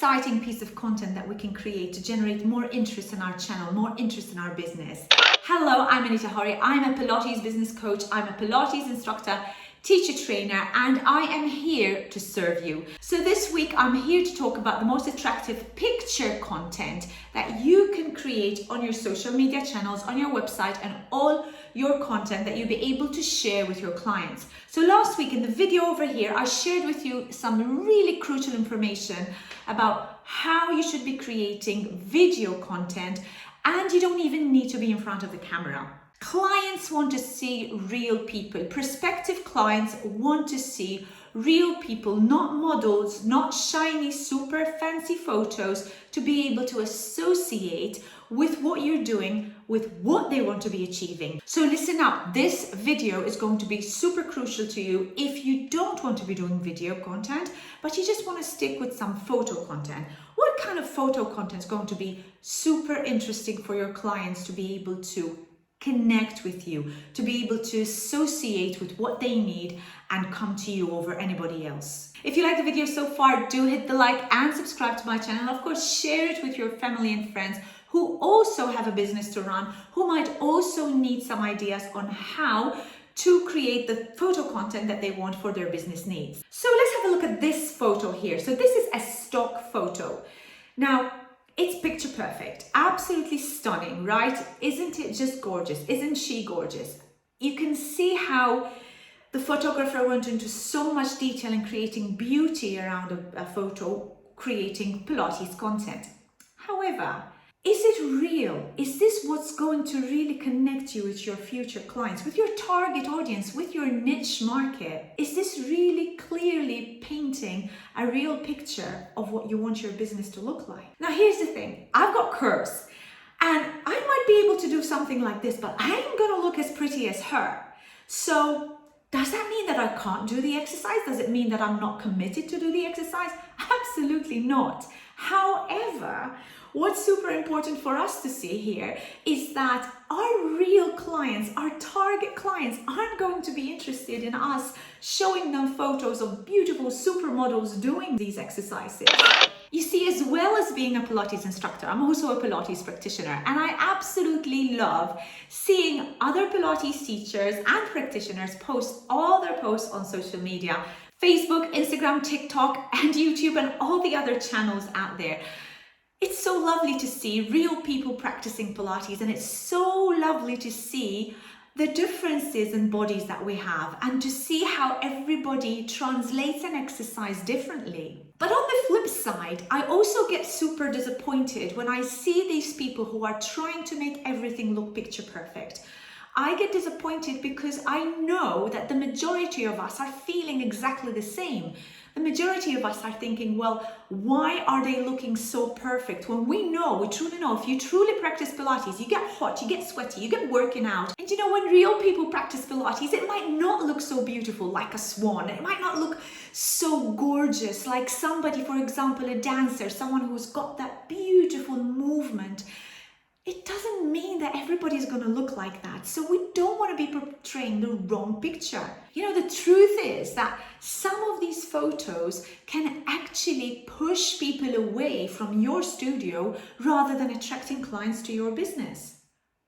exciting piece of content that we can create to generate more interest in our channel, more interest in our business. Hello, I'm Anita Horry. I'm a Pilates business coach. I'm a Pilates instructor, teacher trainer, and I am here to serve you. So this week I'm here to talk about the most attractive picture content that you can create on your social media channels, on your website, and all your content that you'll be able to share with your clients. So last week in the video over here, I shared with you some really crucial information about how you should be creating video content, and you don't even need to be in front of the camera. Clients want to see real people. Prospective clients want to see real people, not models, not shiny, super fancy photos, to be able to associate with what you're doing, with what they want to be achieving. So listen up, this video is going to be super crucial to you if you don't want to be doing video content, but you just want to stick with some photo content. What kind of photo content is going to be super interesting for your clients to be able to connect with you, to be able to associate with what they need and come to you over anybody else? If you like the video so far, do hit the like and subscribe to my channel. Of course, share it with your family and friends who also have a business to run, who might also need some ideas on how to create the photo content that they want for their business needs. So let's have a look at this photo here. So this is a stock photo. Now, it's picture perfect, absolutely stunning, right? Isn't it just gorgeous? Isn't she gorgeous? You can see how the photographer went into so much detail in creating beauty around a photo, creating Pilates content. However, is it real? Is this what's going to really connect you with your future clients, with your target audience, with your niche market? Is this really clearly painting a real picture of what you want your business to look like? Now, here's the thing. I've got curves and I might be able to do something like this, but I ain't gonna look as pretty as her. So does that mean that I can't do the exercise? Does it mean that I'm not committed to do the exercise? Absolutely not. However, what's super important for us to see here is that our real clients, our target clients, aren't going to be interested in us showing them photos of beautiful supermodels doing these exercises. You see, as well as being a Pilates instructor, I'm also a Pilates practitioner, and I absolutely love seeing other Pilates teachers and practitioners post all their posts on social media, Facebook, Instagram, TikTok, and YouTube, and all the other channels out there. It's so lovely to see real people practicing Pilates, and it's so lovely to see the differences in bodies that we have and to see how everybody translates an exercise differently. But on the flip side, I also get super disappointed when I see these people who are trying to make everything look picture perfect. I get disappointed because I know that the majority of us are feeling exactly the same. The majority of us are thinking, well, why are they looking so perfect? When we truly know, if you truly practice Pilates, you get hot, you get sweaty, you get working out. And you know, when real people practice Pilates, it might not look so beautiful like a swan. It might not look so gorgeous like somebody, for example, a dancer, someone who's got that beautiful movement. It doesn't mean that everybody's going to look like that. So we don't want to be portraying the wrong picture. You know, the truth is that some of these photos can actually push people away from your studio rather than attracting clients to your business.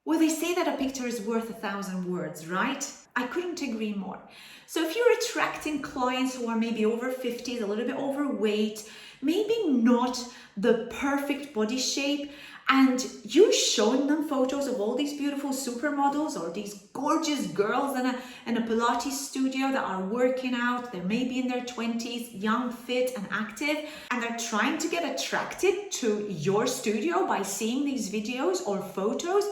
Well, they say that a picture is worth 1,000 words, right? I couldn't agree more. So if you're attracting clients who are maybe over 50s, a little bit overweight, maybe not the perfect body shape, and you're showing them photos of all these beautiful supermodels or these gorgeous girls in a Pilates studio that are working out, they're maybe in their 20s, young, fit and active, and they're trying to get attracted to your studio by seeing these videos or photos,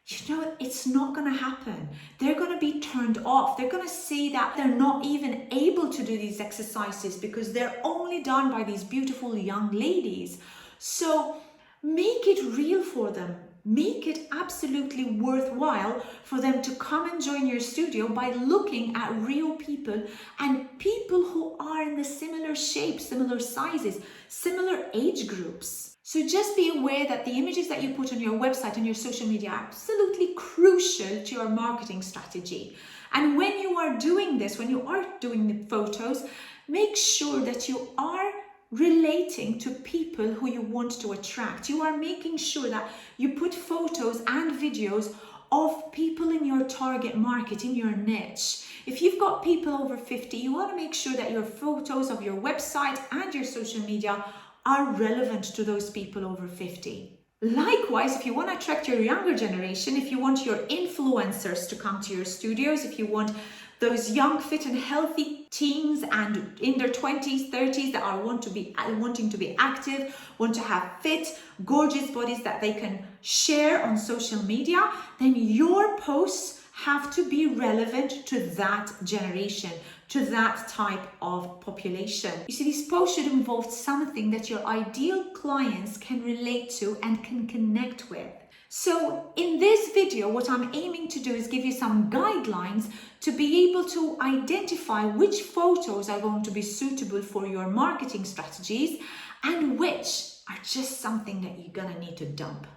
you know, it's not going to happen. They're going to be turned off. They're going to see that they're not even able to do these exercises because they're only done by these beautiful young ladies. So make it real for them. Make it absolutely worthwhile for them to come and join your studio by looking at real people and people who are in the similar shapes, similar sizes, similar age groups. So just be aware that the images that you put on your website and your social media are absolutely crucial to your marketing strategy. And when you are doing this, when you are doing the photos, make sure that you are relating to people who you want to attract. You are making sure that you put photos and videos of people in your target market, in your niche. If you've got people over 50, you want to make sure that your photos of your website and your social media are relevant to those people over 50. Likewise, if you want to attract your younger generation, if you want your influencers to come to your studios, if you want those young, fit and healthy teens and in their 20s, 30s that are wanting to be active, want to have fit, gorgeous bodies that they can share on social media, then your posts have to be relevant to that generation, to that type of population. You see, these posts should involve something that your ideal clients can relate to and can connect with. So in this video, what I'm aiming to do is give you some guidelines to be able to identify which photos are going to be suitable for your marketing strategies and which are just something that you're gonna need to dump.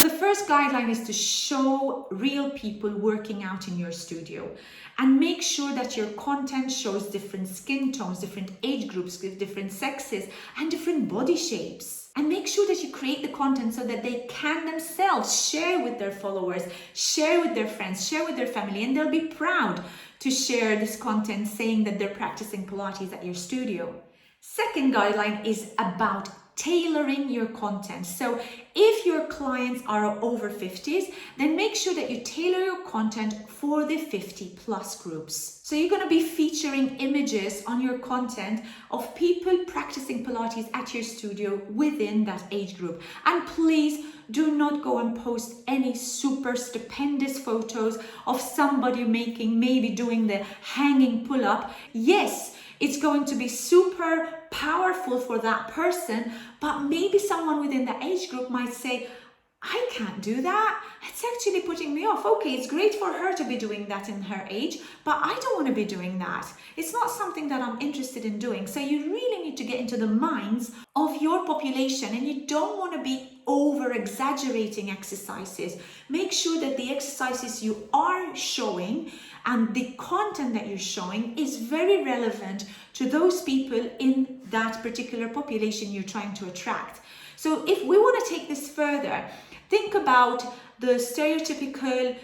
The first guideline is to show real people working out in your studio and make sure that your content shows different skin tones, different age groups, different sexes, and different body shapes. And make sure that you create the content so that they can themselves share with their followers, share with their friends, share with their family, and they'll be proud to share this content saying that they're practicing Pilates at your studio. Second guideline is about tailoring your content. So if your clients are over 50s, then make sure that you tailor your content for the 50+ groups. So you're going to be featuring images on your content of people practicing Pilates at your studio within that age group. And please do not go and post any super stupendous photos of somebody maybe doing the hanging pull-up. Yes, it's going to be super powerful for that person, but maybe someone within the age group might say, I can't do that. It's actually putting me off. Okay, it's great for her to be doing that in her age, but I don't want to be doing that. It's not something that I'm interested in doing. So you really need to get into the minds of your population, and you don't want to be over exaggerating exercises. Make sure that the exercises you are showing and the content that you're showing is very relevant to those people in that particular population you're trying to attract. So if we want to take this further, think about the stereotypical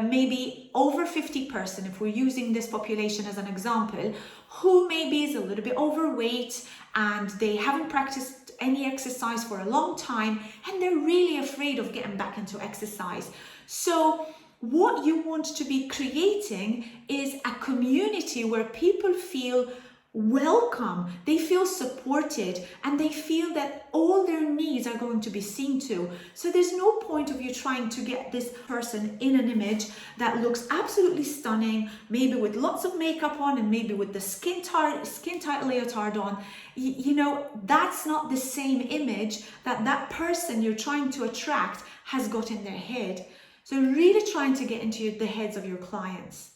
maybe over 50 person, if we're using this population as an example, who maybe is a little bit overweight and they haven't practiced any exercise for a long time and they're really afraid of getting back into exercise. So what you want to be creating is a community where people feel welcome, they feel supported, and they feel that all their needs are going to be seen to. So there's no point of you trying to get this person in an image that looks absolutely stunning, maybe with lots of makeup on and maybe with the skin tight leotard on. You know, that's not the same image that person you're trying to attract has got in their head. So really trying to get into the heads of your clients.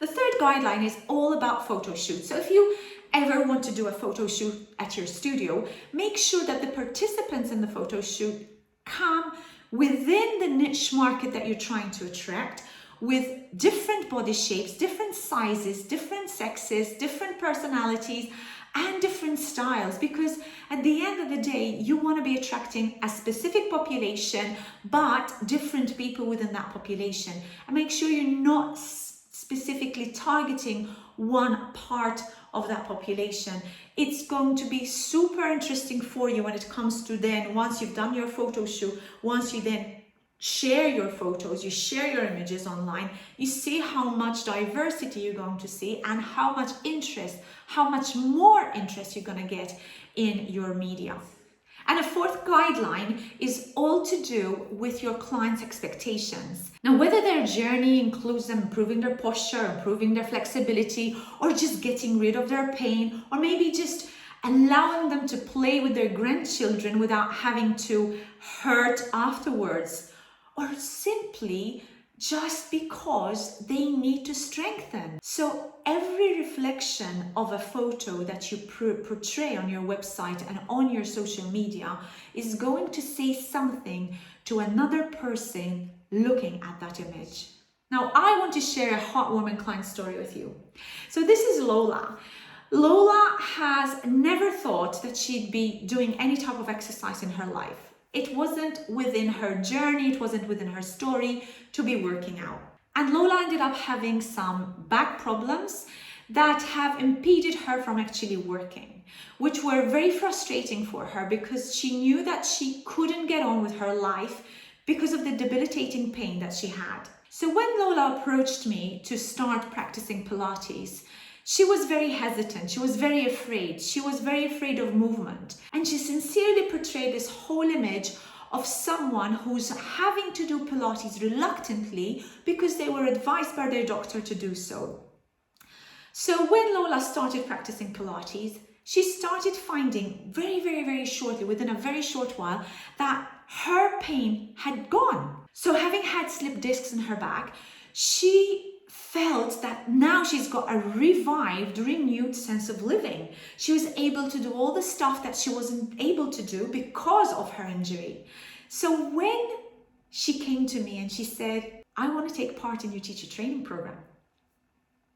The third guideline is all about photo shoots. So if you ever want to do a photo shoot at your studio, make sure that the participants in the photo shoot come within the niche market that you're trying to attract, with different body shapes, different sizes, different sexes, different personalities, and different styles, because at the end of the day, you want to be attracting a specific population, but different people within that population. And make sure you're not specifically targeting one part of that population. It's going to be super interesting for you when it comes to then, once you've done your photo shoot, once you then share your photos, you share your images online, you see how much diversity you're going to see and how much interest, how much more interest you're going to get in your media. And a fourth guideline is all to do with your clients' expectations. Now, whether their journey includes them improving their posture, improving their flexibility, or just getting rid of their pain, or maybe just allowing them to play with their grandchildren without having to hurt afterwards, or simply just because they need to strengthen. So every reflection of a photo that you portray on your website and on your social media is going to say something to another person looking at that image. Now, I want to share a heartwarming client story with you. So this is Lola. Lola has never thought that she'd be doing any type of exercise in her life. It wasn't within her journey, it wasn't within her story to be working out. And Lola ended up having some back problems that have impeded her from actually working, which were very frustrating for her because she knew that she couldn't get on with her life because of the debilitating pain that she had. So when Lola approached me to start practicing Pilates, she was very hesitant, she was very afraid, she was very afraid of movement. And she sincerely portrayed this whole image of someone who's having to do Pilates reluctantly because they were advised by their doctor to do so. So when Lola started practicing Pilates, she started finding very shortly, within a very short while, that her pain had gone. So having had slip discs in her back, she felt that now she's got a revived, renewed sense of living. She was able to do all the stuff that she wasn't able to do because of her injury. So when she came to me and she said, I want to take part in your teacher training program,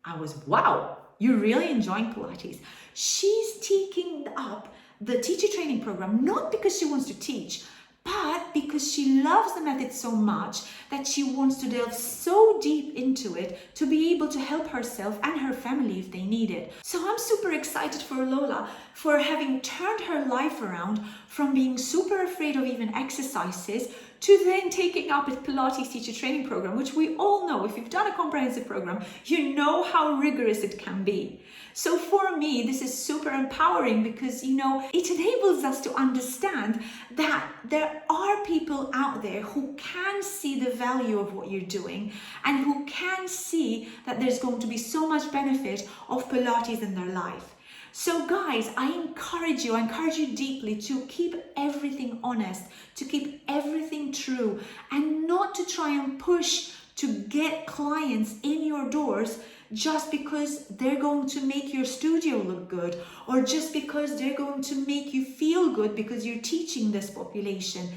I was, wow, you're really enjoying Pilates. She's taking up the teacher training program, not because she wants to teach, but because she loves the method so much that she wants to delve so deep into it to be able to help herself and her family if they need it. So I'm super excited for Lola for having turned her life around from being super afraid of even exercises to then taking up a Pilates teacher training program, which we all know, if you've done a comprehensive program, you know how rigorous it can be. So for me, this is super empowering because, you know, it enables us to understand that there are people out there who can see the value of what you're doing and who can see that there's going to be so much benefit of Pilates in their life. So guys, I encourage you deeply to keep everything honest, to keep everything true, and not to try and push to get clients in your doors just because they're going to make your studio look good, or just because they're going to make you feel good because you're teaching this population.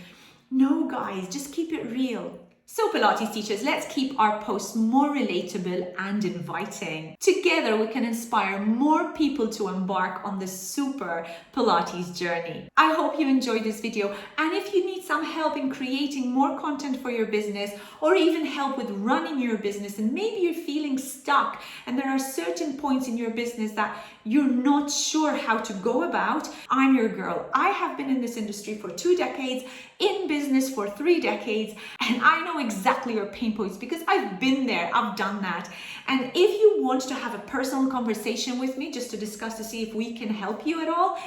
No guys, just keep it real. So Pilates teachers, let's keep our posts more relatable and inviting. Together we can inspire more people to embark on this super Pilates journey. I hope you enjoyed this video, and if you need some help in creating more content for your business, or even help with running your business, and maybe you're feeling stuck and there are certain points in your business that you're not sure how to go about, I'm your girl. I have been in this industry for 2 decades, in business for 3 decades, and I know exactly your pain points because I've been there, I've done that. And if you want to have a personal conversation with me just to discuss to see if we can help you at all,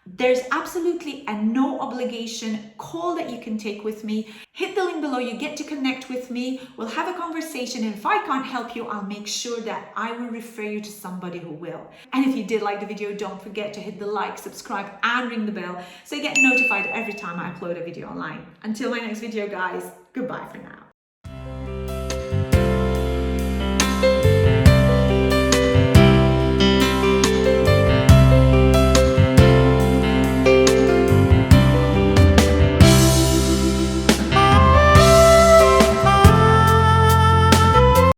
there's absolutely a no obligation call that you can take with me. Hit the link below, you get to connect with me, we'll have a conversation, and if I can't help you, I'll make sure that I will refer you to somebody who will. And if you did like the video, don't forget to hit the like, subscribe, and ring the bell so you get notified every time I upload a video online. Until my next video guys, goodbye for now.